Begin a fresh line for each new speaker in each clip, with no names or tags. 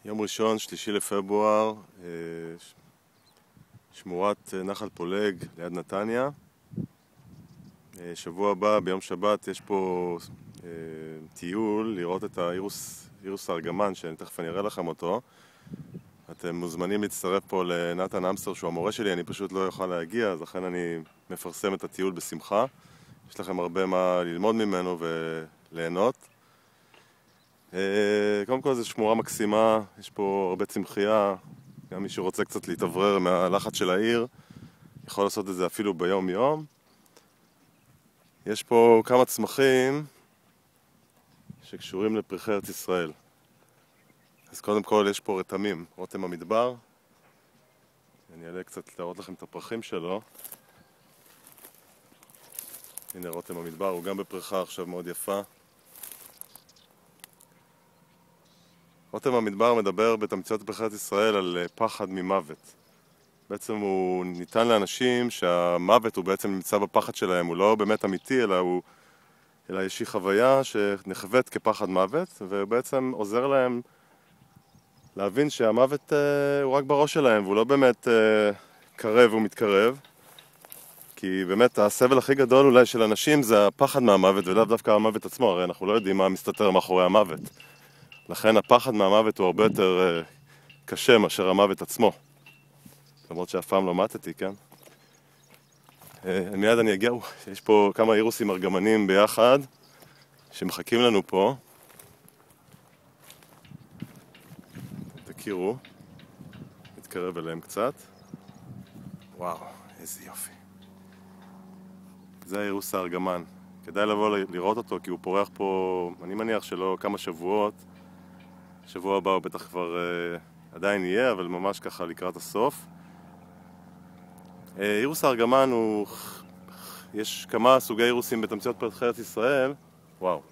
יום ראשון, 3 לפברואר, שמורת נחל פולג ליד נתניה. שבוע הבא, ביום שבת, יש פה טיול לראות את האירוס הארגמן, שתכף אני אראה לכם אותו. אתם מוזמנים להצטרף פה לנתן אמסטר, שהוא המורה שלי, אני פשוט לא אוכל להגיע, אז לכן אני מפרסם את הטיול בשמחה. יש לכם הרבה מה ללמוד ממנו וליהנות. קודם כל זו שמורה מקסימה, יש פה הרבה צמחייה, גם מי שרוצה קצת להתאוורר מהלחץ של העיר יכול לעשות את זה אפילו ביום יום. יש פה כמה צמחים שקשורים לפרחי ארץ ישראל. אז קודם כל יש פה רתמים, רותם המדבר. אני אעלה קצת להראות לכם את הפרחים שלו. הנה רותם המדבר, הוא גם בפרחה עכשיו מאוד יפה. רותם המדבר מדבר בתמציות פרחי ארץ ישראל על פחד ממוות. בעצם הוא ניתן לאנשים שהמוות הוא בעצם נמצא בפחד שלהם, הוא לא באמת אמיתי, אלא יש חוויה שנחוות כפחד מוות, ובעצם עוזר להם להבין שהמוות הוא רק בראש שלהם, והוא לא באמת קרב ומתקרב. כי באמת הסבל הכי גדול אולי של אנשים זה הפחד מהמוות, ולאו דווקא המוות עצמו, הרי אנחנו לא יודעים מה מסתתר מאחורי המוות. לכן הפחד מהמוות הוא הרבה יותר קשה מאשר המוות עצמו. למרות שאף פעם לא מתתי, כן? מיד אני אגיע, יש פה כמה אירוסים ארגמנים ביחד שמחכים לנו פה. תכירו, נתקרב אליהם קצת. וואו, איזה יופי. זה האירוס הארגמן. כדאי לבוא לראות אותו כי הוא פורח פה, אני מניח שלא כמה שבועות. שבוע הבא הוא בטח כבר עדיין יהיה, אבל ממש ככה לקראת הסוף. אירוס הארגמן הוא... יש כמה סוגי אירוסים בתמציות פרחי ארץ ישראל. וואו.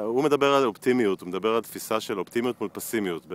הוא מדבר על אופטימיות, הוא מדבר על תפיסה של אופטימיות מול פסימיות.